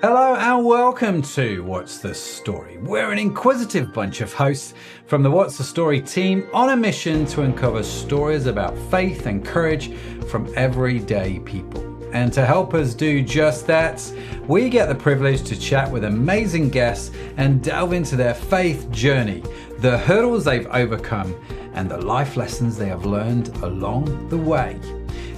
Hello and welcome to What's the Story? We're an inquisitive bunch of hosts from the What's the Story team on a mission to uncover stories about faith and courage from everyday people. And to help us do just that, we get the privilege to chat with amazing guests and delve into their faith journey, the hurdles they've overcome, and the life lessons they have learned along the way.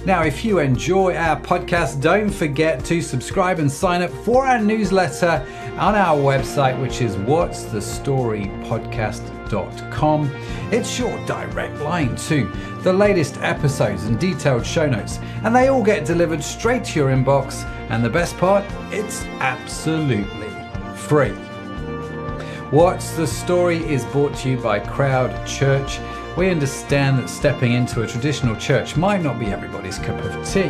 Now, if you enjoy our podcast, don't forget to subscribe and sign up for our newsletter on our website, which is whatsthestorypodcast.com. It's your direct line to the latest episodes and detailed show notes, and they all get delivered straight to your inbox. And the best part, it's absolutely free. What's the Story is brought to you by Crowd Church. We understand that stepping into a traditional church might not be everybody's cup of tea.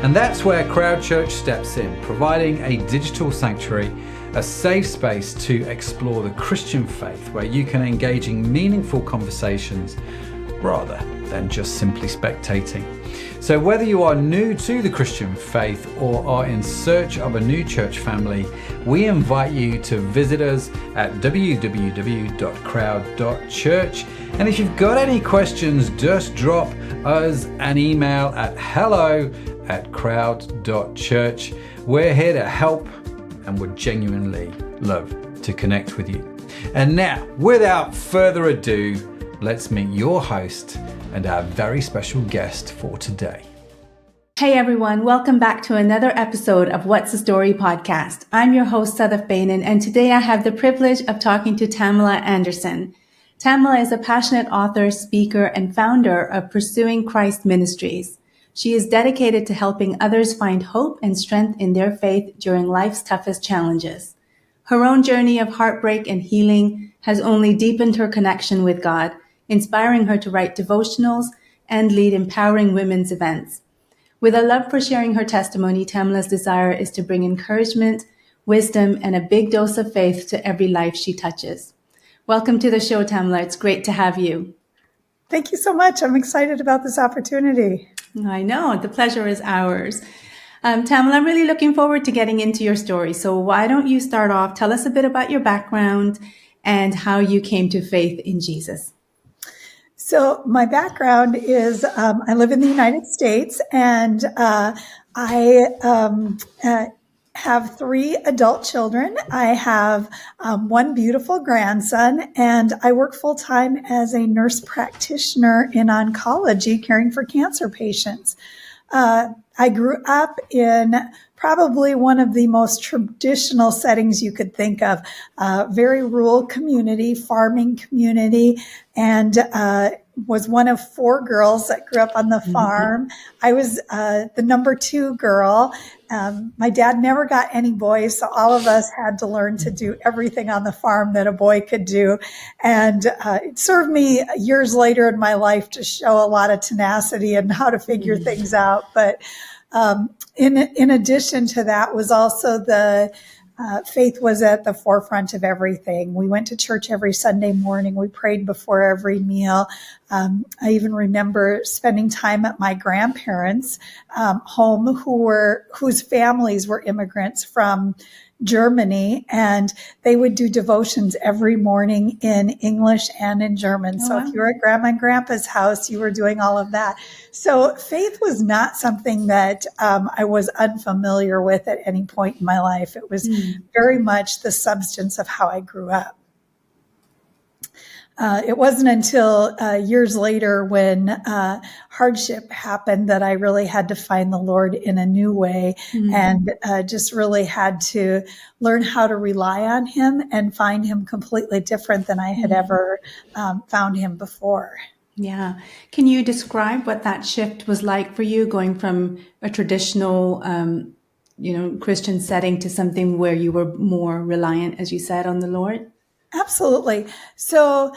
And that's where Crowd Church steps in, providing a digital sanctuary, a safe space to explore the Christian faith, where you can engage in meaningful conversations rather than just simply spectating. So whether you are new to the Christian faith or are in search of a new church family, we invite you to visit us at www.crowd.church. And if you've got any questions, just drop us an email at hello@crowd.church. We're here to help and would genuinely love to connect with you. And now, without further ado, let's meet your host and our very special guest for today. Hey everyone, welcome back to another episode of What's the Story podcast. I'm your host, Sadaf Bainan, and today I have the privilege of talking to Tamala Anderson. Tamala is a passionate author, speaker, and founder of Pursuing Christ Ministries. She is dedicated to helping others find hope and strength in their faith during life's toughest challenges. Her own journey of heartbreak and healing has only deepened her connection with God, inspiring her to write devotionals and lead empowering women's events. With a love for sharing her testimony, Tamala's desire is to bring encouragement, wisdom, and a big dose of faith to every life she touches. Welcome to the show, Tamala. It's great to have you. Thank you so much. I'm excited about this opportunity. I know. The pleasure is ours. Tamala, I'm really looking forward to getting into your story. So why don't you start off? Tell us a bit about your background and how you came to faith in Jesus. So my background is I live in the United States, and I have 3 adult children. I have 1 beautiful grandson, and I work full-time as a nurse practitioner in oncology, caring for cancer patients. I grew up in probably one of the most traditional settings you could think of, very rural community, farming community, and was one of 4 girls that grew up on the farm. I was the number 2 girl. My dad never got any boys, so all of us had to learn to do everything on the farm that a boy could do. And it served me years later in my life to show a lot of tenacity and how to figure things out. But in addition to that was also the faith was at the forefront of everything. We went to church every Sunday morning. We prayed before every meal. I even remember spending time at my grandparents' home, whose families were immigrants from Germany, and they would do devotions every morning in English and in German. So if you were at Grandma and Grandpa's house, you were doing all of that. So faith was not something that I was unfamiliar with at any point in my life. It was very much the substance of how I grew up. It wasn't until years later when hardship happened that I really had to find the Lord in a new way, and just really had to learn how to rely on Him and find Him completely different than I had ever found Him before. Yeah. Can you describe what that shift was like for you, going from a traditional, Christian setting to something where you were more reliant, as you said, on the Lord? Absolutely. So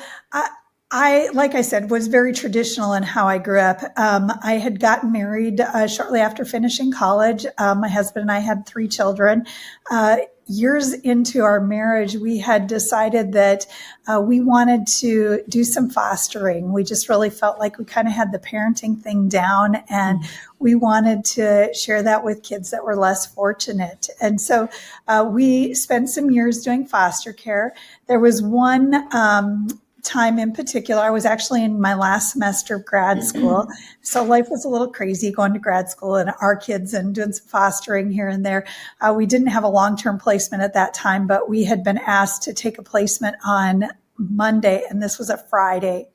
like I said, was very traditional in how I grew up. I had gotten married shortly after finishing college. My husband and I had 3 children. Years into our marriage, we had decided that we wanted to do some fostering. We just really felt like we kind of had the parenting thing down, and we wanted to share that with kids that were less fortunate. And so we spent some years doing foster care. There was one time in particular, I was actually in my last semester of grad school. So life was a little crazy going to grad school and our kids and doing some fostering here and there. We didn't have a long-term placement at that time, but we had been asked to take a placement on Monday, and this was a Friday.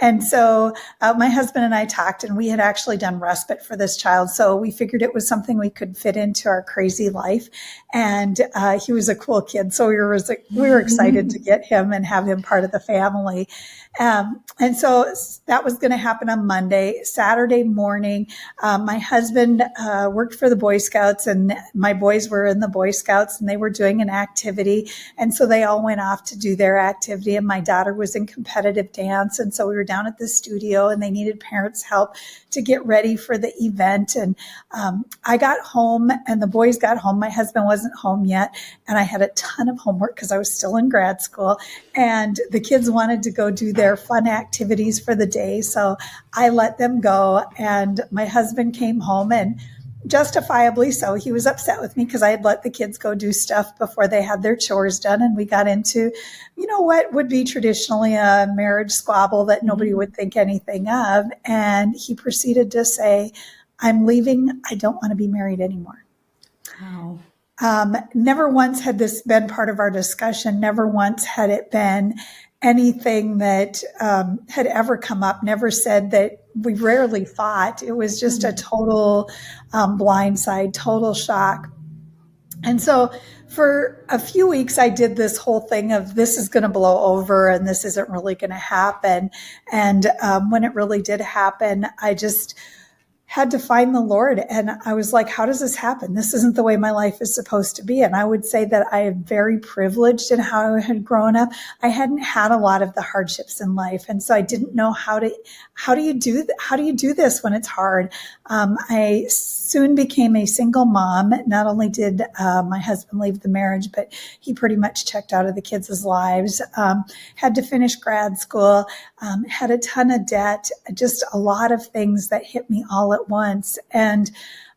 And so my husband and I talked, and we had actually done respite for this child. So we figured it was something we could fit into our crazy life. And he was a cool kid. So we were excited to get him and have him part of the family. And so that was going to happen on Monday. Saturday morning, my husband worked for the Boy Scouts, and my boys were in the Boy Scouts, and they were doing an activity. And so they all went off to do their activity. And my daughter was in competitive dance. And so we were down at the studio, and they needed parents' help to get ready for the event. And I got home, and the boys got home. My husband wasn't home yet, and I had a ton of homework because I was still in grad school, and the kids wanted to go do their fun activities for the day. So I let them go, and my husband came home, and justifiably so, he was upset with me because I had let the kids go do stuff before they had their chores done. And we got into, what would be traditionally a marriage squabble that nobody would think anything of. And he proceeded to say, "I'm leaving. I don't want to be married anymore." Wow. Never once had this been part of our discussion. Never once had it been anything that had ever come up. Never said that. We rarely fought. It was just a total blindside, total shock. And so for a few weeks, I did this whole thing of this is going to blow over and this isn't really going to happen. And when it really did happen, I just had to find the Lord. And I was like, how does this happen? This isn't the way my life is supposed to be. And I would say that I am very privileged in how I had grown up. I hadn't had a lot of the hardships in life. And so I didn't know how do you do this when it's hard? I soon became a single mom. Not only did my husband leave the marriage, but he pretty much checked out of the kids' lives, had to finish grad school, had a ton of debt, just a lot of things that hit me all at once. And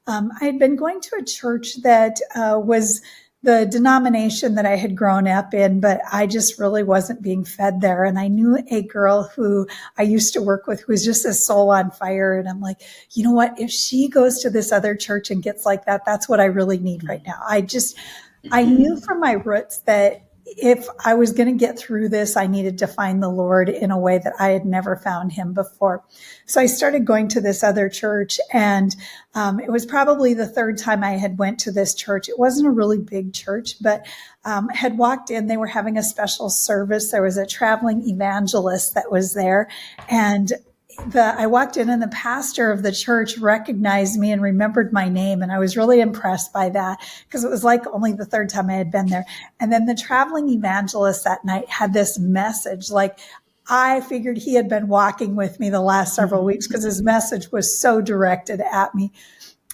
I had been going to a church that was the denomination that I had grown up in, but I just really wasn't being fed there. And I knew a girl who I used to work with who was just a soul on fire. And I'm like, you know what? If she goes to this other church and gets like that, that's what I really need right now. I knew from my roots that if I was going to get through this, I needed to find the Lord in a way that I had never found him before. So I started going to this other church, and it was probably the third time I had went to this church. It wasn't a really big church, but had walked in. They were having a special service. There was a traveling evangelist that was there, and I walked in, and the pastor of the church recognized me and remembered my name. And I was really impressed by that because it was like only the third time I had been there. And then the traveling evangelist that night had this message. Like, I figured he had been walking with me the last several weeks because his message was so directed at me.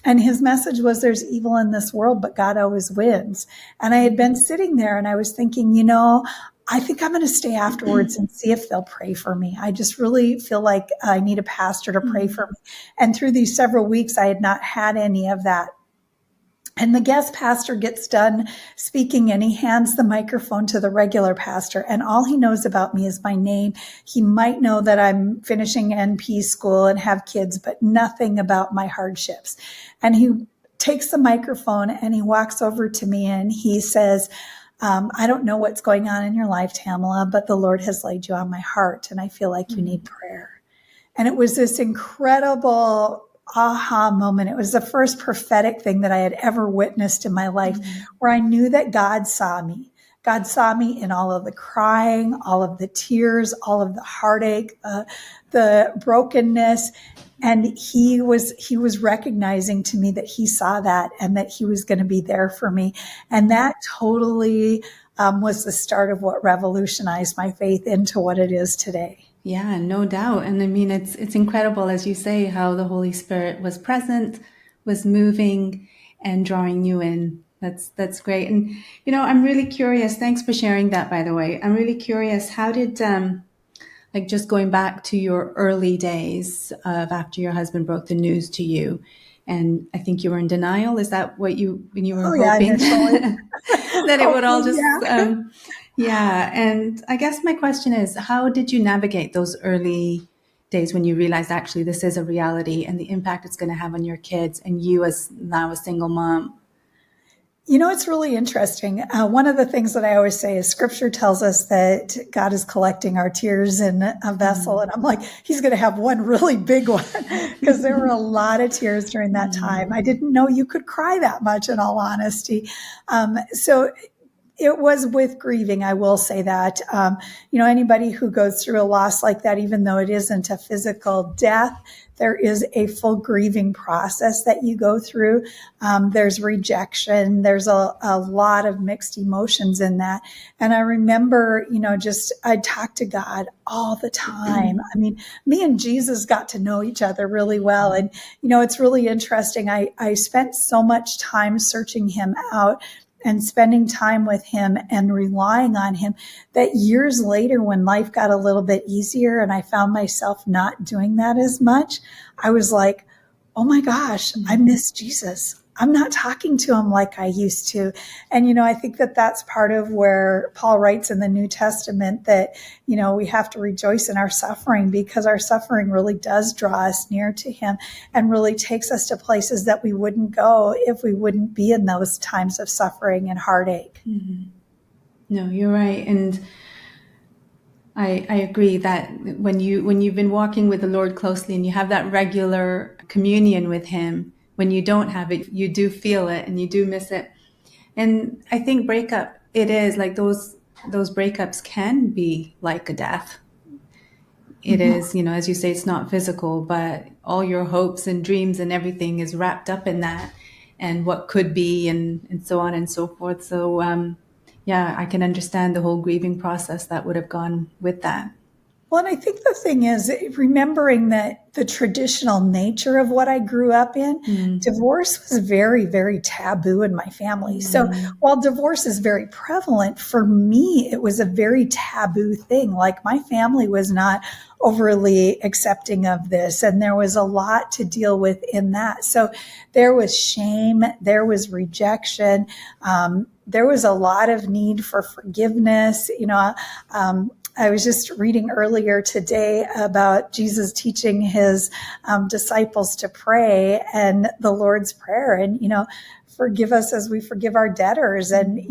And his message was, there's evil in this world, but God always wins. And I had been sitting there and I was thinking, I think I'm going to stay afterwards and see if they'll pray for me. I just really feel like I need a pastor to pray for me. And through these several weeks, I had not had any of that. And the guest pastor gets done speaking, and he hands the microphone to the regular pastor. And all he knows about me is my name. He might know that I'm finishing NP school and have kids, but nothing about my hardships. And he takes the microphone and he walks over to me and he says, I don't know what's going on in your life, Tamala, but the Lord has laid you on my heart, and I feel like you need prayer. And it was this incredible aha moment. It was the first prophetic thing that I had ever witnessed in my life, where I knew that God saw me. God saw me in all of the crying, all of the tears, all of the heartache, the brokenness. And he was recognizing to me that he saw that and that he was going to be there for me. And that totally was the start of what revolutionized my faith into what it is today. Yeah, no doubt. And I mean, it's incredible, as you say, how the Holy Spirit was present, was moving and drawing you in. That's great. And I'm really curious. Thanks for sharing that, by the way. I'm really curious. How did like just going back to your early days of after your husband broke the news to you, and I think you were in denial. Is that what when you were Oh yeah, hoping initially. that it would all Hopefully, just, yeah. yeah. And I guess my question is, how did you navigate those early days when you realized actually this is a reality and the impact it's going to have on your kids and you as now a single mom? It's really interesting. One of the things that I always say is scripture tells us that God is collecting our tears in a vessel. And I'm like, he's going to have one really big one because there were a lot of tears during that time. I didn't know you could cry that much, in all honesty. So it was with grieving. I will say that, anybody who goes through a loss like that, even though it isn't a physical death, there is a full grieving process that you go through. There's rejection. There's a lot of mixed emotions in that. And I remember, I talked to God all the time. I mean, me and Jesus got to know each other really well. And, it's really interesting. I spent so much time searching him out and spending time with him and relying on him that years later, when life got a little bit easier and I found myself not doing that as much, I was like, oh my gosh, I miss Jesus. I'm not talking to him like I used to. And, I think that that's part of where Paul writes in the New Testament that, we have to rejoice in our suffering because our suffering really does draw us near to him and really takes us to places that we wouldn't go if we wouldn't be in those times of suffering and heartache. Mm-hmm. No, you're right. And I agree that when you've been walking with the Lord closely and you have that regular communion with him, when you don't have it, you do feel it and you do miss it. And I think it is like those breakups can be like a death. It is, as you say, it's not physical, but all your hopes and dreams and everything is wrapped up in that and what could be and so on and so forth. So, yeah, I can understand the whole grieving process that would have gone with that. Well, and I think the thing is remembering that the traditional nature of what I grew up in, divorce was very, very taboo in my family. So while divorce is very prevalent, for me, it was a very taboo thing. Like my family was not overly accepting of this. And there was a lot to deal with in that. So there was shame, there was rejection, there was a lot of need for forgiveness. I was just reading earlier today about Jesus teaching his disciples to pray and the Lord's Prayer and, forgive us as we forgive our debtors. And,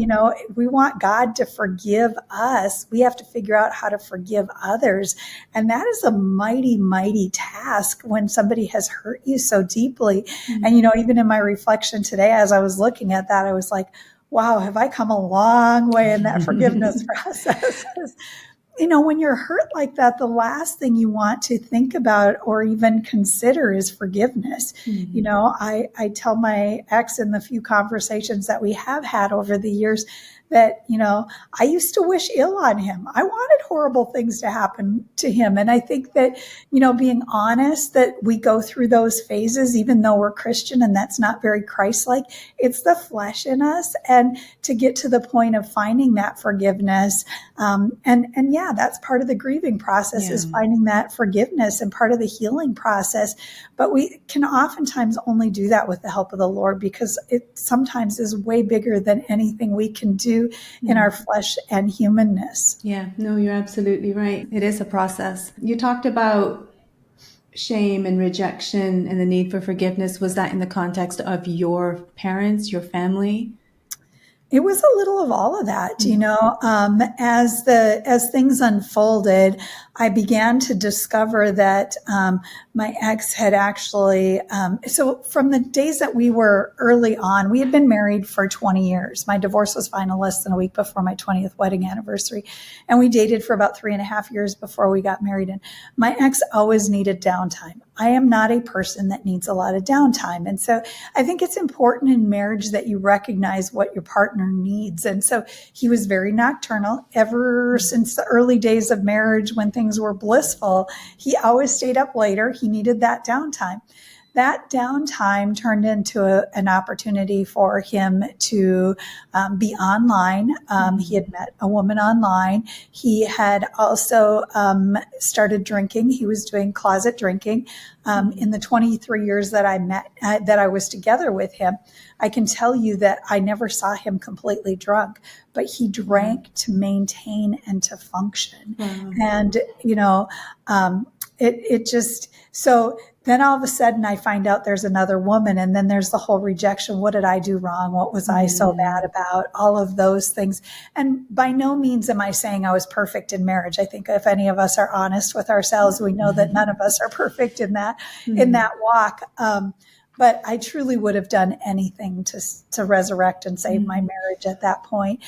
we want God to forgive us. We have to figure out how to forgive others. And that is a mighty, mighty task when somebody has hurt you so deeply. And, even in my reflection today, as I was looking at that, I was like, wow, have I come a long way in that forgiveness process? When you're hurt like that, the last thing you want to think about or even consider is forgiveness. I tell my ex in the few conversations that we have had over the years that, I used to wish ill on him. I wanted horrible things to happen to him. And I think that, being honest that we go through those phases, even though we're Christian and that's not very Christ-like, it's the flesh in us. And to get to the point of finding that forgiveness. And yeah, that's part of the grieving process is finding that forgiveness and part of the healing process. But we can oftentimes only do that with the help of the Lord because it sometimes is way bigger than anything we can do in our flesh and humanness. Yeah, no, you're absolutely right. It is a process. You talked about shame and rejection and the need for forgiveness. Was that in the context of your parents, your family? It was a little of all of that, as things unfolded, I began to discover that my ex had actually, so from the days that we were early on, we had been married for 20 years. My divorce was final less than a week before my 20th wedding anniversary. And we dated for about 3.5 years before we got married. And my ex always needed downtime. I am not a person that needs a lot of downtime. And so I think it's important in marriage that you recognize what your partner needs. And so he was very nocturnal ever since the early days of marriage when things were blissful. He always stayed up later. He needed that downtime. That downtime turned into an opportunity for him to be online. He had met a woman online. He had also started drinking. He was doing closet drinking. In the 23 years that I was together with him, I can tell you that I never saw him completely drunk, but he drank to maintain and to function. And, it just, so then all of a sudden I find out there's another woman, and then there's the whole rejection. What did I do wrong? What was I so bad about? All of those things. And by no means am I saying I was perfect in marriage. I think if any of us are honest with ourselves, we know that none of us are perfect in that walk. But I truly would have done anything to resurrect and save my marriage at that point,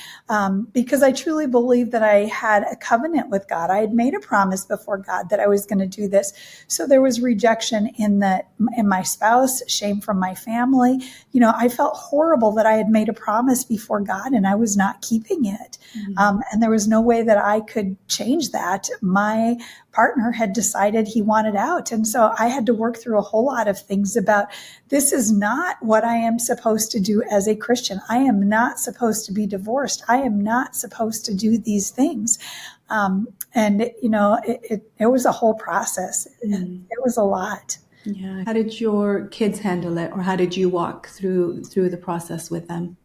because I truly believed that I had a covenant with God. I had made a promise before God that I was going to do this. So there was rejection in my spouse, shame from my family. I felt horrible that I had made a promise before God and I was not keeping it. And there was no way that I could change that. My partner had decided he wanted out. And so I had to work through a whole lot of things about, this is not what I am supposed to do as a Christian. I am not supposed to be divorced. I am not supposed to do these things. It was a whole process. It was a lot. Yeah. How did your kids handle it, or how did you walk through the process with them?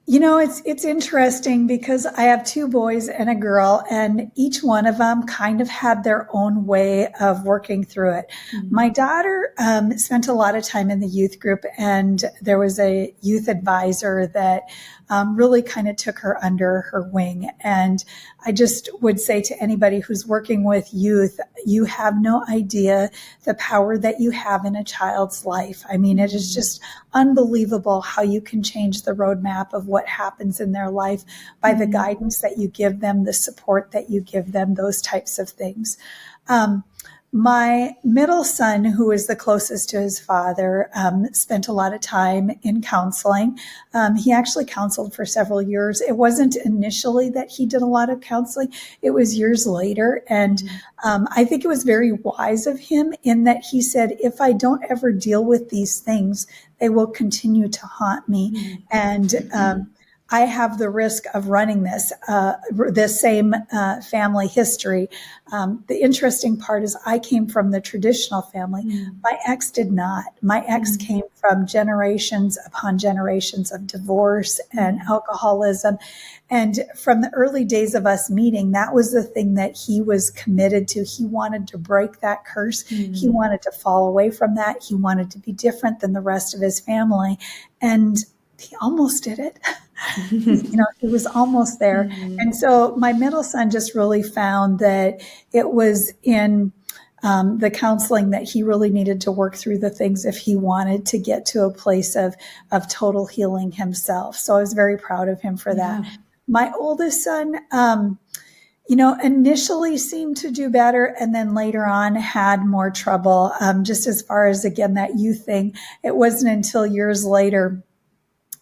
It's interesting because I have 2 boys and a girl, and each one of them kind of had their own way of working through it. My daughter spent a lot of time in the youth group, and there was a youth advisor that really kind of took her under her wing. And I just would say to anybody who's working with youth, you have no idea the power that you have in a child's life. I mean, it is just unbelievable how you can change the roadmap of what happens in their life by the guidance that you give them, the support that you give them, those types of things. My middle son, who is the closest to his father, spent a lot of time in counseling. He actually counseled for several years. It wasn't initially that he did a lot of counseling. It was years later. And I think it was very wise of him in that he said, if I don't ever deal with these things, they will continue to haunt me. And I have the risk of running this same family history. The interesting part is I came from the traditional family. My ex did not. My ex came from generations upon generations of divorce and alcoholism. And from the early days of us meeting, that was the thing that he was committed to. He wanted to break that curse. He wanted to fall away from that. He wanted to be different than the rest of his family. And he almost did it. He was almost there. And so my middle son just really found that it was in the counseling that he really needed to work through the things if he wanted to get to a place of total healing himself. So I was very proud of him for that. My oldest son, initially seemed to do better, and then later on had more trouble. Just as far as, again, that youth thing, it wasn't until years later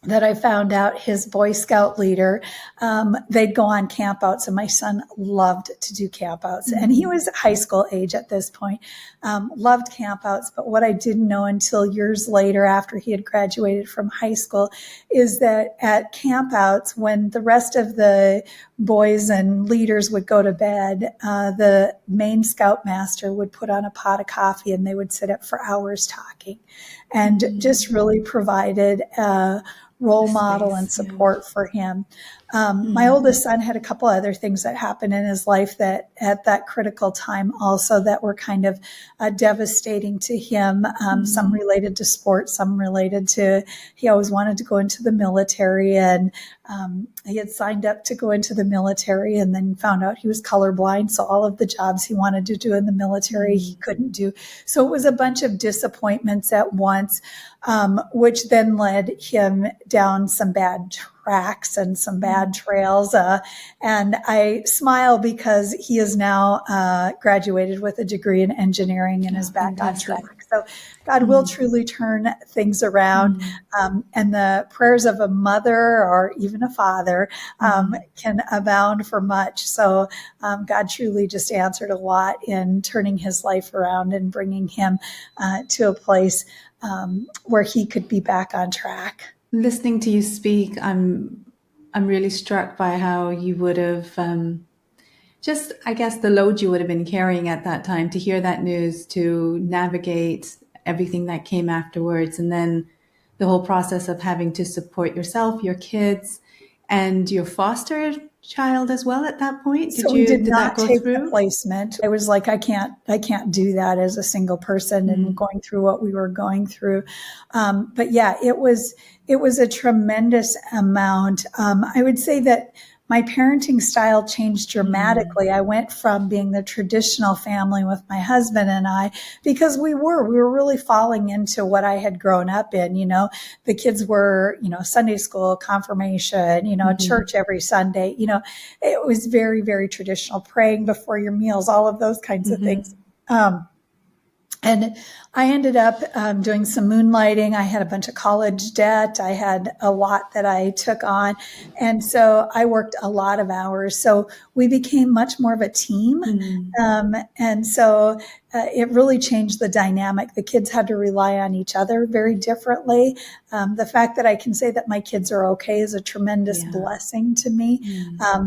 that I found out his Boy Scout leader, they'd go on campouts, and my son loved to do campouts. And he was high school age at this point, loved campouts. But what I didn't know until years later, after he had graduated from high school, is that at campouts, when the rest of the boys and leaders would go to bed, the main scoutmaster would put on a pot of coffee, and they would sit up for hours talking, and just really provided role The model space, and yeah. support for him. My oldest son had a couple other things that happened in his life that at that critical time also that were kind of devastating to him. Some related to sports, some related to, he always wanted to go into the military, and he had signed up to go into the military and then found out he was colorblind. So all of the jobs he wanted to do in the military, he couldn't do. So it was a bunch of disappointments at once, which then led him down some bad tracks and some bad trails. And I smile because he is now graduated with a degree in engineering and is back on track. So God will truly turn things around. And the prayers of a mother or even a father can abound for much. So God truly just answered a lot in turning his life around and bringing him to a place where he could be back on track. Listening to you speak, I'm really struck by how you would have just, I guess, the load you would have been carrying at that time to hear that news, to navigate everything that came afterwards, and then the whole process of having to support yourself, your kids, and your foster child as well at that point. So we did not that go take through? the placement. I was like, I can't do that as a single person and going through what we were going through. But yeah, it was a tremendous amount. I would say that my parenting style changed dramatically. I went from being the traditional family with my husband and I, because we were really falling into what I had grown up in. You know, the kids were, Sunday school, confirmation, church every Sunday. It was very, very traditional, praying before your meals, all of those kinds of things. And I ended up doing some moonlighting. I had a bunch of college debt. I had a lot that I took on. And so I worked a lot of hours. So we became much more of a team. And so it really changed the dynamic. The kids had to rely on each other very differently. The fact that I can say that my kids are okay is a tremendous blessing to me,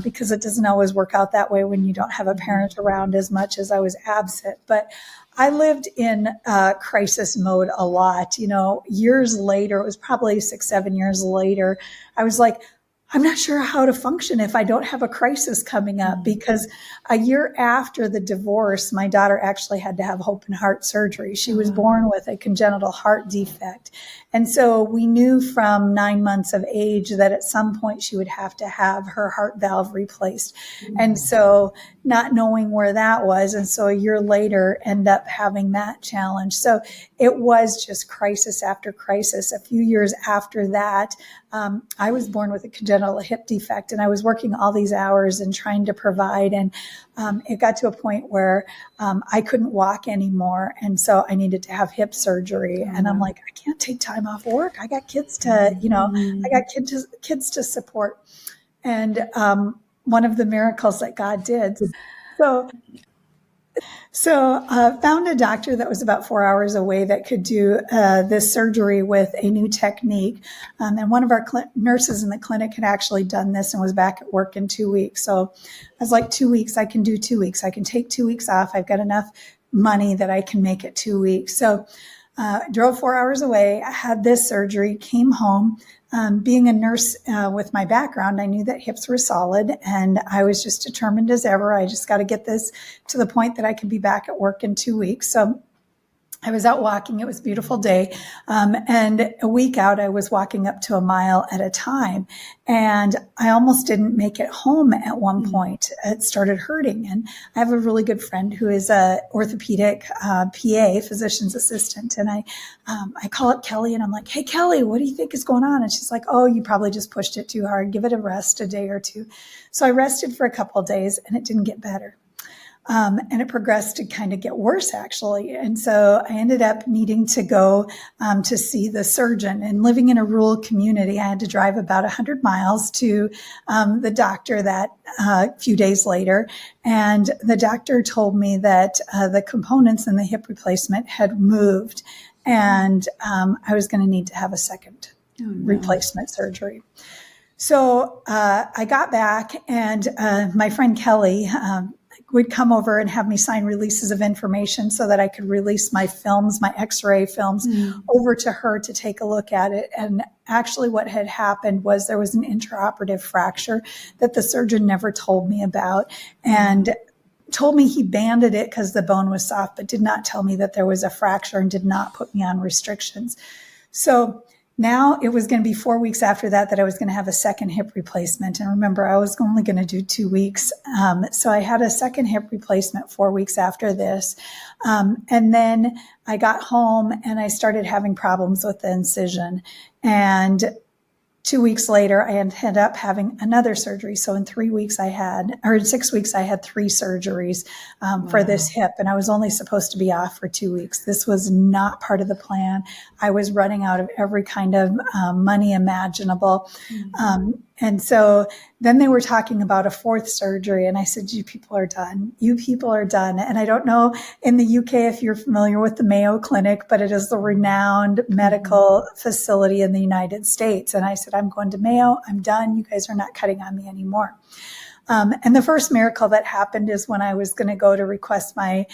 because it doesn't always work out that way when you don't have a parent around as much as I was absent. But I lived in crisis mode a lot. Years later, it was probably 6-7 years later, I was like, I'm not sure how to function if I don't have a crisis coming up, because a year after the divorce, my daughter actually had to have open heart surgery. She was born with a congenital heart defect. And so we knew from 9 months of age that at some point she would have to have her heart valve replaced. And so not knowing where that was. And so a year later, end up having that challenge. So it was just crisis after crisis. A few years after that, I was born with a congenital hip defect, and I was working all these hours and trying to provide. And it got to a point where I couldn't walk anymore. And so I needed to have hip surgery. And I'm like, I can't take time off work. I got kids to, I got kids to support. And one of the miracles that God did. So found a doctor that was about 4 hours away that could do this surgery with a new technique. And one of our nurses in the clinic had actually done this and was back at work in 2 weeks. So I was like, 2 weeks, I can do 2 weeks. I can take 2 weeks off. I've got enough money that I can make it 2 weeks. So drove 4 hours away. I had this surgery, came home. Being a nurse with my background, I knew that hips were solid, and I was just determined as ever. I just got to get this to the point that I could be back at work in 2 weeks. So I was out walking. It was a beautiful day. And a week out, I was walking up to a mile at a time. And I almost didn't make it home at one point. It started hurting. And I have a really good friend who is a orthopedic PA, physician's assistant. And I call up Kelly and I'm like, hey, Kelly, what do you think is going on? And she's like, oh, you probably just pushed it too hard. Give it a rest, a day or two. So I rested for a couple of days and it didn't get better. And it progressed to kind of get worse, actually. And so I ended up needing to go to see the surgeon. And living in a rural community, I had to drive about 100 miles to the doctor that few days later. And the doctor told me that the components in the hip replacement had moved, and I was going to need to have a second replacement surgery. So I got back, and my friend Kelly would come over and have me sign releases of information so that I could release my films, my x-ray films, over to her to take a look at it. And actually what had happened was there was an intraoperative fracture that the surgeon never told me about, and told me he banded it because the bone was soft, but did not tell me that there was a fracture and did not put me on restrictions. So now it was going to be 4 weeks after that I was going to have a second hip replacement. And remember, I was only going to do 2 weeks. So I had a second hip replacement 4 weeks after this. And then I got home and I started having problems with the incision. And 2 weeks later, I ended up having another surgery. So in 6 weeks, I had 3 surgeries for this hip, and I was only supposed to be off for 2 weeks. This was not part of the plan. I was running out of every kind of money imaginable. And so then they were talking about a fourth surgery. And I said, you people are done. You people are done. And I don't know in the UK if you're familiar with the Mayo Clinic, but it is the renowned medical facility in the United States. And I said, I'm going to Mayo. I'm done. You guys are not cutting on me anymore. And the first miracle that happened is when I was going to go to request my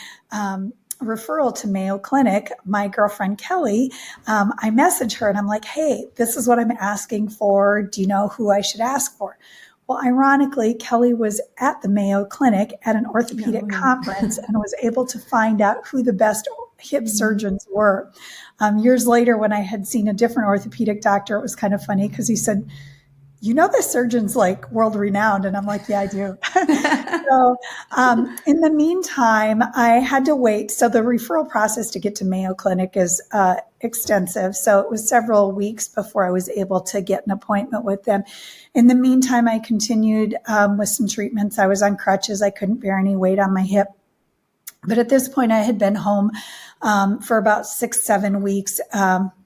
referral to Mayo Clinic, my girlfriend Kelly, I messaged her and I'm like, hey, this is what I'm asking for. Do you know who I should ask for? Well, ironically, Kelly was at the Mayo Clinic at an orthopedic conference and was able to find out who the best hip surgeons were. Years later, when I had seen a different orthopedic doctor, it was kind of funny because he said, you know, this surgeon's like world renowned. And I'm like, yeah, I do. So in the meantime, I had to wait. So the referral process to get to Mayo Clinic is extensive. So it was several weeks before I was able to get an appointment with them. In the meantime, I continued with some treatments. I was on crutches. I couldn't bear any weight on my hip. But at this point, I had been home for about 6-7 weeks,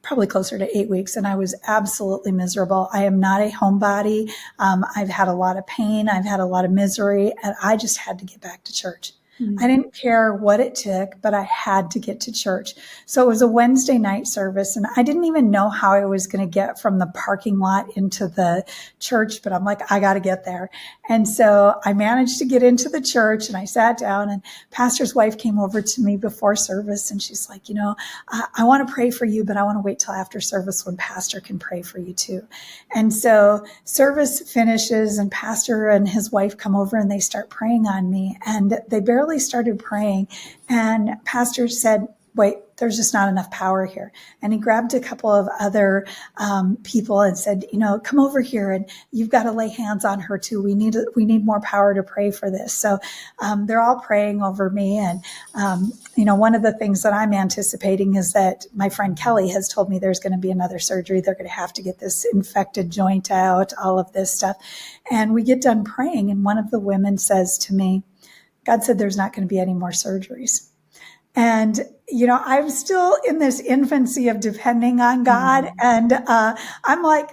probably closer to 8 weeks, and I was absolutely miserable. I am not a homebody. I've had a lot of pain. I've had a lot of misery, and I just had to get back to church. I didn't care what it took, but I had to get to church. So it was a Wednesday night service, and I didn't even know how I was going to get from the parking lot into the church, but I'm like, I got to get there. And so I managed to get into the church, and I sat down, and pastor's wife came over to me before service, and she's like, you know, I want to pray for you, but I want to wait till after service when pastor can pray for you too. And so service finishes, and pastor and his wife come over, and they start praying on me, and they barely started praying, and pastor said, wait, there's just not enough power here. And he grabbed a couple of other people and said, you know, come over here and you've got to lay hands on her too. We need more power to pray for this. So they're all praying over me. And, you know, one of the things that I'm anticipating is that my friend Kelly has told me there's going to be another surgery. They're going to have to get this infected joint out, all of this stuff. And we get done praying. And one of the women says to me, God said there's not going to be any more surgeries. And, you know, I'm still in this infancy of depending on God. And I'm like,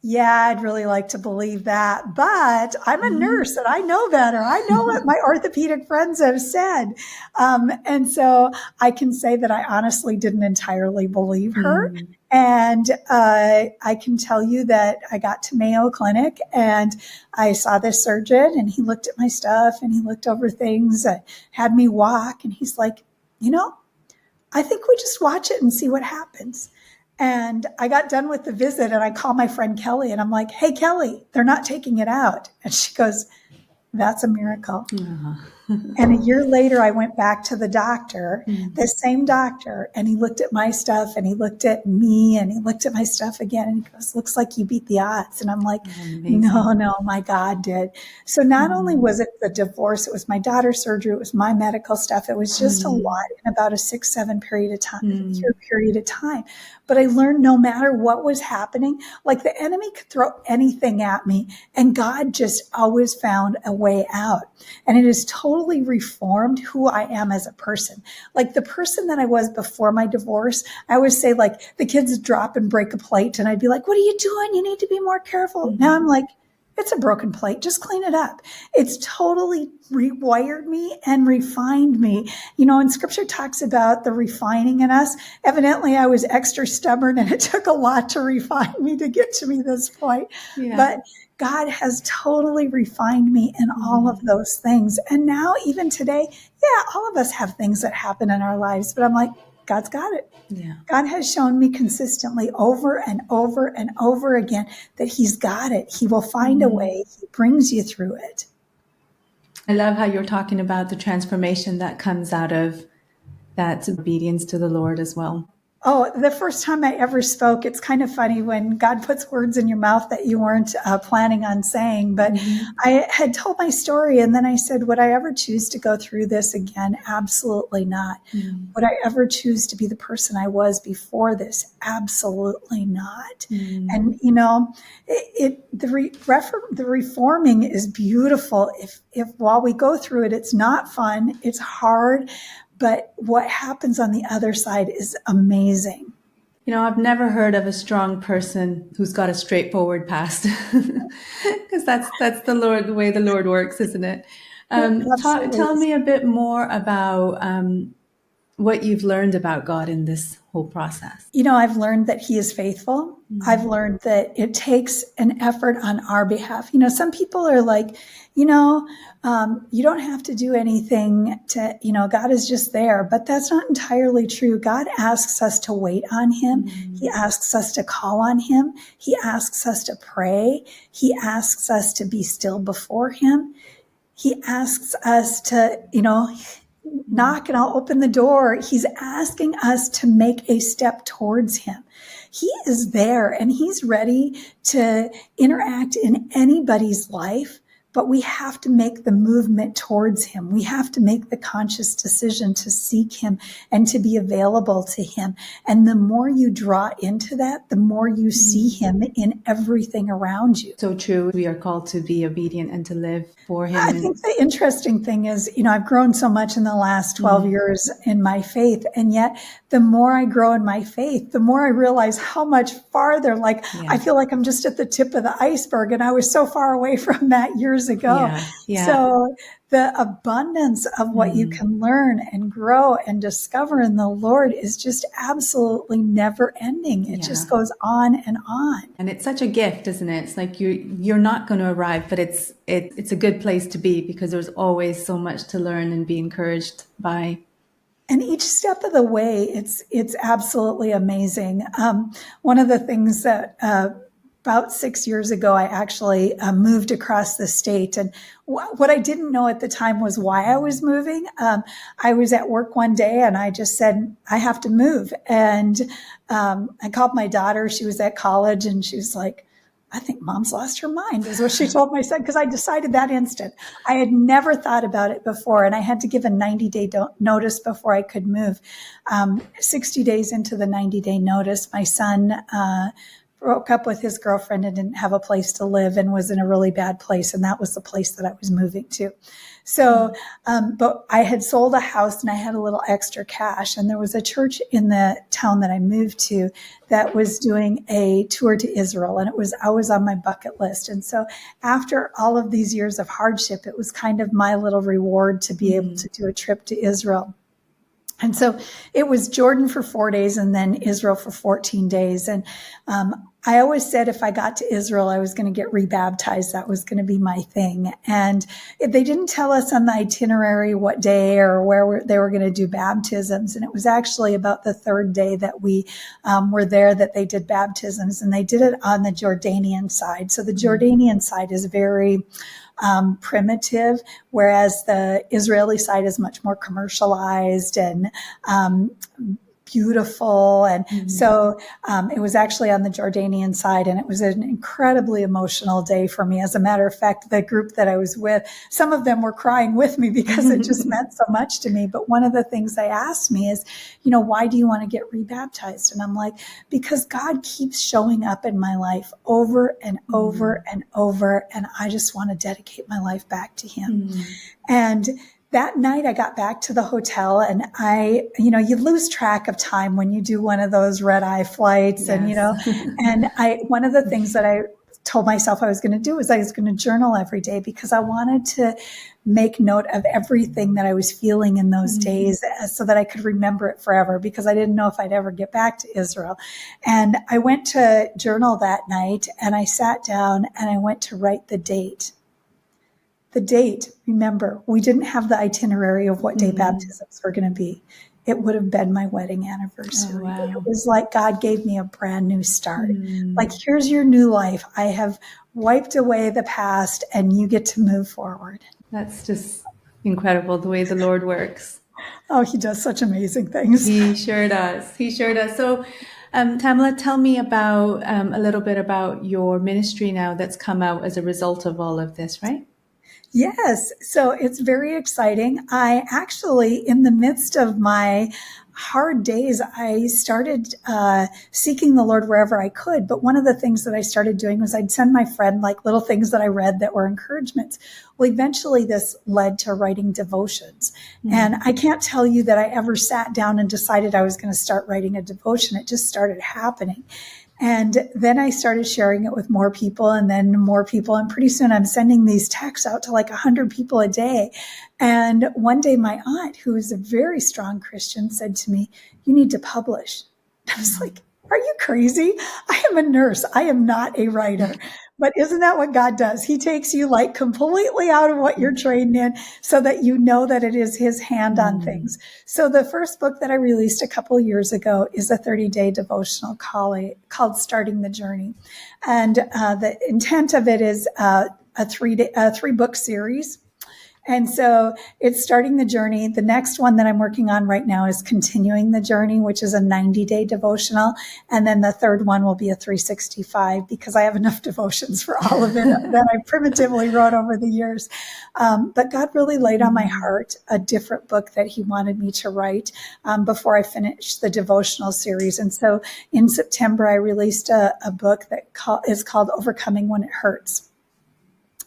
yeah, I'd really like to believe that. But I'm a nurse and I know better. I know what my orthopedic friends have said. And so I can say that I honestly didn't entirely believe her. And I can tell you that I got to Mayo Clinic and I saw this surgeon and he looked at my stuff and he looked over things, had me walk. And he's like, you know, I think we just watch it and see what happens. And I got done with the visit and I called my friend Kelly and I'm like, hey, Kelly, they're not taking it out. And she goes, that's a miracle. And a year later, I went back to the doctor, the same doctor, and he looked at my stuff and he looked at me and he looked at my stuff again. And he goes, looks like you beat the odds. And I'm like, no, my God did. So not only was it the divorce, it was my daughter's surgery, it was my medical stuff. It was just a lot in about a 6-7 period of time. But I learned no matter what was happening, like the enemy could throw anything at me and God just always found a way out. And it is totally reformed who I am as a person. Like the person that I was before my divorce, I always say like the kids drop and break a plate and I'd be like, what are you doing? You need to be more careful. Now I'm like, it's a broken plate. Just clean it up. It's totally rewired me and refined me. You know, and scripture talks about the refining in us. Evidently, I was extra stubborn and it took a lot to refine me to get to me this point. But God has totally refined me in all of those things. And now, even today, yeah, all of us have things that happen in our lives, but I'm like, God's got it. Yeah. God has shown me consistently over and over and over again that he's got it. He will find a way. He brings you through it. I love how you're talking about the transformation that comes out of that obedience to the Lord as well. Oh, the first time I ever spoke, it's kind of funny when God puts words in your mouth that you weren't planning on saying. But I had told my story, and then I said, would I ever choose to go through this again? Absolutely not. Would I ever choose to be the person I was before this? Absolutely not. And, you know, the reforming is beautiful. If while we go through it, it's not fun, it's hard. But what happens on the other side is amazing. You know, I've never heard of a strong person who's got a straightforward past, because that's the way the Lord works, isn't it? Tell me a bit more about what you've learned about God in this whole process. You know, I've learned that he is faithful. I've learned that it takes an effort on our behalf. You know, some people are like, you know, you don't have to do anything to, you know, God is just there. But that's not entirely true. God asks us to wait on him. He asks us to call on him. He asks us to pray. He asks us to be still before him. He asks us to, you know, knock and I'll open the door. He's asking us to make a step towards him. He is there and he's ready to interact in anybody's life, but we have to make the movement towards him. We have to make the conscious decision to seek him and to be available to him. And the more you draw into that, the more you see him in everything around you. So true. We are called to be obedient and to live for him. I think the interesting thing is, you know, I've grown so much in the last 12 years in my faith. And yet the more I grow in my faith, the more I realize how much farther, like, I feel like I'm just at the tip of the iceberg and I was so far away from that years ago. So the abundance of what you can learn and grow and discover in the Lord is just absolutely never ending. It just goes on and on. And it's such a gift, isn't it? It's like you're not going to arrive, but it's a good place to be because there's always so much to learn and be encouraged by. And each step of the way, it's absolutely amazing. One of the things that about 6 years ago, I actually moved across the state. And what I didn't know at the time was why I was moving. I was at work one day and I just said, I have to move. And I called my daughter. She was at college and she was like, I think mom's lost her mind, is what she told my son, because I decided that instant. I had never thought about it before, and I had to give a 90-day notice before I could move. 60 days into the 90-day notice, my son broke up with his girlfriend and didn't have a place to live and was in a really bad place, and that was the place that I was moving to. So, but I had sold a house and I had a little extra cash, and there was a church in the town that I moved to that was doing a tour to Israel, and I was on my bucket list. And so after all of these years of hardship, it was kind of my little reward to be able to do a trip to Israel. And so it was Jordan for 4 days and then Israel for 14 days. And I always said if I got to Israel, I was going to get rebaptized. That was going to be my thing. And they didn't tell us on the itinerary what day or where they were going to do baptisms. And it was actually about the third day that we were there that they did baptisms. And they did it on the Jordanian side. So the Jordanian side is very primitive, whereas the Israeli side is much more commercialized and beautiful. And so it was actually on the Jordanian side, and it was an incredibly emotional day for me. As a matter of fact, the group that I was with, some of them were crying with me because it just meant so much to me. But one of the things they asked me is, you know, why do you want to get rebaptized? And I'm like, because God keeps showing up in my life over and over and over, and I just want to dedicate my life back to him. And that night I got back to the hotel, and you lose track of time when you do one of those red eye flights. And, and one of the things that I told myself I was going to do was I was going to journal every day, because I wanted to make note of everything that I was feeling in those days, so that I could remember it forever, because I didn't know if I'd ever get back to Israel. And I went to journal that night, and I sat down and I went to write the date. The date, remember, we didn't have the itinerary of what day baptisms were going to be. It would have been my wedding anniversary. Oh, wow. It was like God gave me a brand new start. Like, here's your new life. I have wiped away the past, and you get to move forward. That's just incredible, the way the Lord works. Oh, he does such amazing things. He sure does. He sure does. So, Tamala, tell me about a little bit about your ministry now that's come out as a result of all of this, right? Yes. So it's very exciting. I actually, in the midst of my hard days, I started seeking the Lord wherever I could. But one of the things that I started doing was I'd send my friend like little things that I read that were encouragements. Well, eventually this led to writing devotions. And I can't tell you that I ever sat down and decided I was going to start writing a devotion. It just started happening. And then I started sharing it with more people, and then more people. And pretty soon I'm sending these texts out to like 100 people a day. And one day my aunt, who is a very strong Christian, said to me, "You need to publish." I was like, "Are you crazy? I am a nurse. I am not a writer." But isn't that what God does? He takes you like completely out of what you're trained in, so that you know that it is his hand on things. So the first book that I released a couple of years ago is a 30-day devotional called Starting the Journey. And the intent of it is a three-book series. And so it's Starting the Journey. The next one that I'm working on right now is Continuing the Journey, which is a 90-day devotional. And then the third one will be a 365, because I have enough devotions for all of it that I primitively wrote over the years. But God really laid on my heart a different book that he wanted me to write before I finished the devotional series. And so in September, I released a book that is called Overcoming When It Hurts.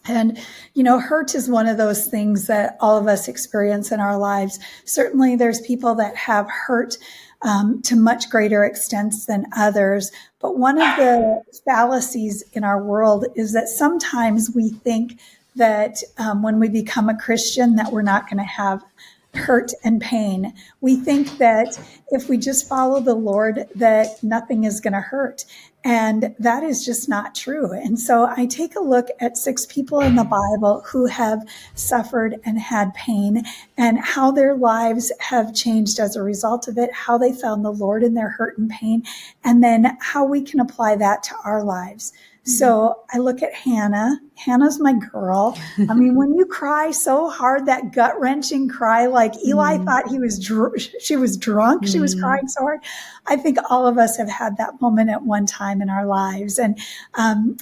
And, hurt is one of those things that all of us experience in our lives. Certainly there's people that have hurt to much greater extents than others. But one of the fallacies in our world is that sometimes we think that when we become a Christian that we're not going to have hurt and pain. We think that if we just follow the Lord, that nothing is going to hurt. And that is just not true. And so I take a look at 6 people in the Bible who have suffered and had pain, and how their lives have changed as a result of it, how they found the Lord in their hurt and pain, and then how we can apply that to our lives. So I look at Hannah. Hannah's my girl. I mean, when you cry so hard, that gut-wrenching cry, like Eli thought she was drunk. She was crying so hard. I think all of us have had that moment at one time in our lives. And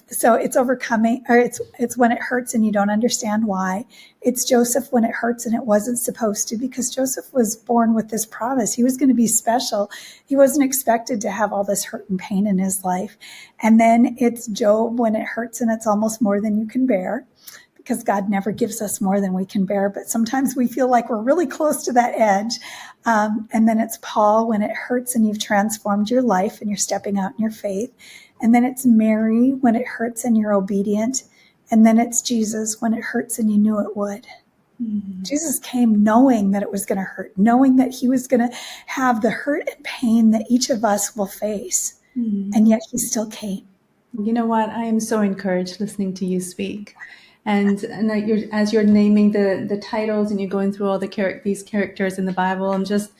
so it's overcoming, or it's when it hurts and you don't understand why. It's Joseph when it hurts and it wasn't supposed to, because Joseph was born with this promise. He was going to be special. He wasn't expected to have all this hurt and pain in his life. And then it's Job when it hurts and it's almost more than you can bear, because God never gives us more than we can bear. But sometimes we feel like we're really close to that edge. And then it's Paul when it hurts and you've transformed your life and you're stepping out in your faith. And then it's Mary when it hurts and you're obedient. And then it's Jesus when it hurts and you knew it would. Jesus came knowing that it was going to hurt, knowing that he was going to have the hurt and pain that each of us will face. And yet he still came. You know what? I am so encouraged listening to you speak. And that as you're naming the titles and you're going through all these characters in the Bible, I'm just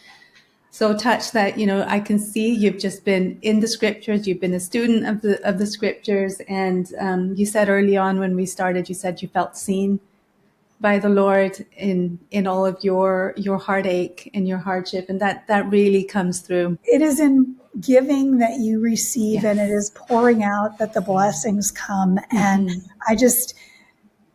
so touched that, I can see you've just been in the scriptures. You've been a student of the scriptures. And you said early on when we started, you said you felt seen by the Lord in all of your heartache and your hardship. And that really comes through. It is in giving that you receive, and it is pouring out that the blessings come. And I just,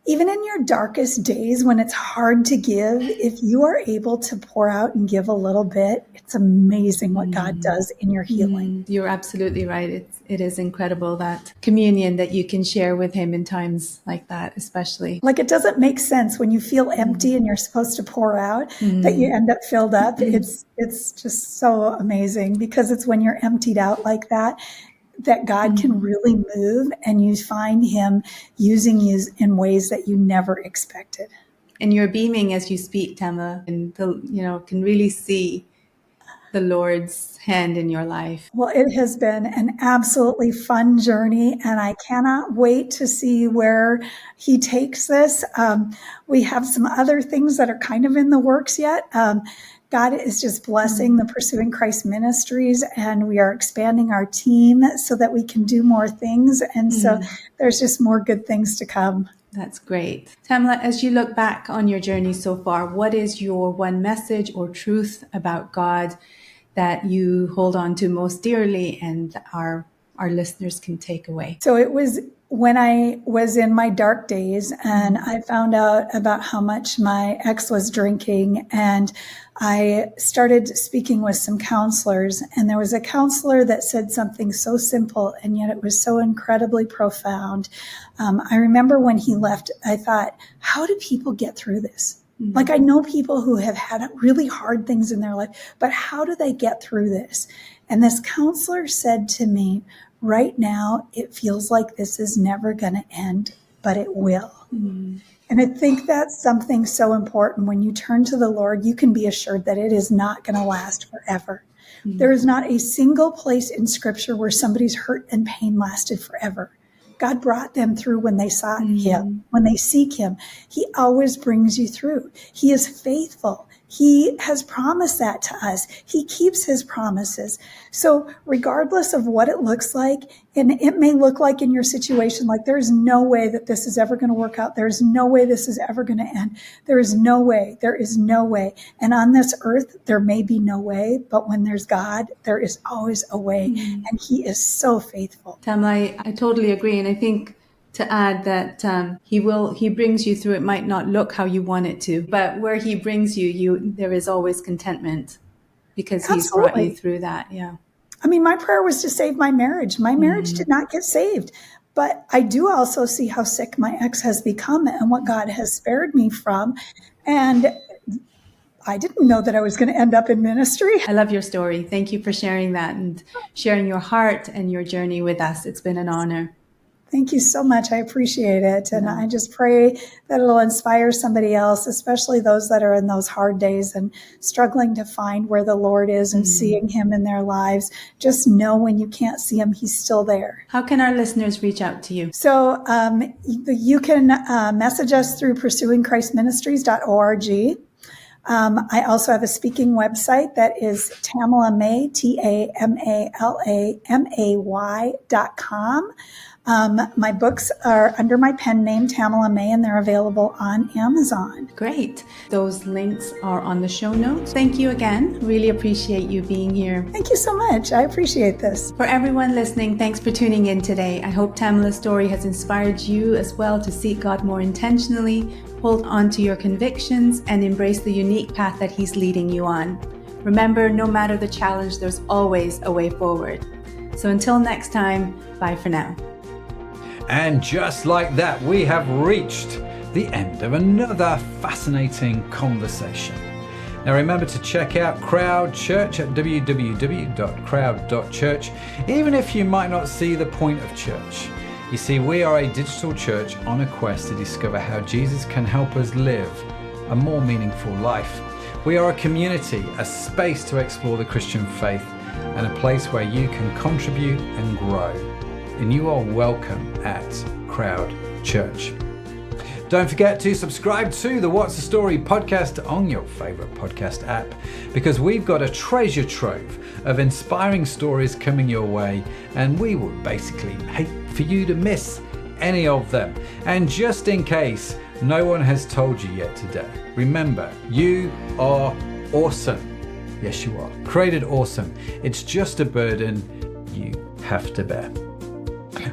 even in your darkest days when it's hard to give, if you are able to pour out and give a little bit, it's amazing what God does in your healing. You're absolutely right. It is incredible, that communion that you can share with him in times like that, especially. Like, it doesn't make sense when you feel empty and you're supposed to pour out that you end up filled up. It's just so amazing, because it's when you're emptied out like that that God can really move, and you find him using you in ways that you never expected. And you're beaming as you speak, Tamala, and can really see the Lord's hand in your life. Well, it has been an absolutely fun journey, and I cannot wait to see where he takes this. We have some other things that are kind of in the works yet. God is just blessing the Pursuing Christ ministries, and we are expanding our team so that we can do more things. And so there's just more good things to come. That's great. Tamala, as you look back on your journey so far, what is your one message or truth about God that you hold on to most dearly and our listeners can take away? So it was when I was in my dark days and I found out about how much my ex was drinking, and I started speaking with some counselors, and there was a counselor that said something so simple, and yet it was so incredibly profound. I remember when he left, I thought, how do people get through this? Like, I know people who have had really hard things in their life, but how do they get through this? And this counselor said to me, right now, it feels like this is never going to end, but it will. And I think that's something so important. When you turn to the Lord, you can be assured that it is not going to last forever. There is not a single place in Scripture where somebody's hurt and pain lasted forever. God brought them through when they sought him. When they seek him, he always brings you through. He is faithful. He has promised that to us. He keeps his promises. So regardless of what it looks like, and it may look like in your situation, like there's no way that this is ever going to work out. There's no way this is ever going to end. There is no way. There is no way. And on this earth, there may be no way, but when there's God, there is always a way. And he is so faithful. Tamala, I totally agree. And I think to add that he brings you through. It might not look how you want it to, but where he brings you, there is always contentment because he's brought you through that. Yeah. I mean, my prayer was to save my marriage. My marriage did not get saved, but I do also see how sick my ex has become and what God has spared me from. And I didn't know that I was going to end up in ministry. I love your story. Thank you for sharing that and sharing your heart and your journey with us. It's been an honor. Thank you so much. I appreciate it. And I just pray that it'll inspire somebody else, especially those that are in those hard days and struggling to find where the Lord is and seeing him in their lives. Just know when you can't see him, he's still there. How can our listeners reach out to you? So you can message us through pursuingchristministries.org. I also have a speaking website that is TamalaMay, TamalaMay.com. My books are under my pen name, Tamala May, and they're available on Amazon. Great. Those links are on the show notes. Thank you again. Really appreciate you being here. Thank you so much. I appreciate this. For everyone listening, thanks for tuning in today. I hope Tamala's story has inspired you as well to seek God more intentionally, hold on to your convictions, and embrace the unique path that he's leading you on. Remember, no matter the challenge, there's always a way forward. So until next time, bye for now. And just like that, we have reached the end of another fascinating conversation. Now remember to check out Crowd Church at www.crowd.church, even if you might not see the point of church. You see, we are a digital church on a quest to discover how Jesus can help us live a more meaningful life. We are a community, a space to explore the Christian faith, and a place where you can contribute and grow. And you are welcome at Crowd Church. Don't forget to subscribe to the What's the Story podcast on your favorite podcast app, because we've got a treasure trove of inspiring stories coming your way, and we would basically hate for you to miss any of them. And just in case no one has told you yet today, remember, you are awesome. Yes, you are. Created awesome. It's just a burden you have to bear.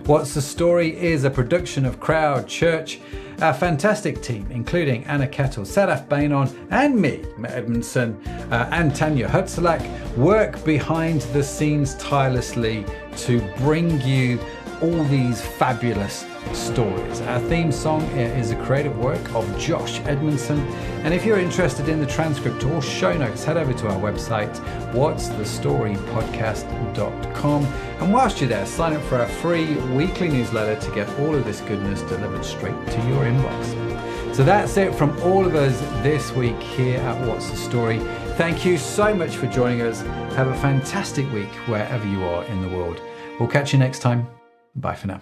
What's the Story is a production of Crowd Church. Our fantastic team, including Anna Kettle, Sadaf Bainon, and me, Matt Edmondson, and Tanya Hutzalak, work behind the scenes tirelessly to bring you all these fabulous stories. Our theme song is a creative work of Josh Edmondson. And if you're interested in the transcript or show notes, head over to our website, whatsthestorypodcast.com. And whilst you're there, sign up for our free weekly newsletter to get all of this goodness delivered straight to your inbox. So that's it from all of us this week here at What's the Story. Thank you so much for joining us. Have a fantastic week wherever you are in the world. We'll catch you next time. Bye for now.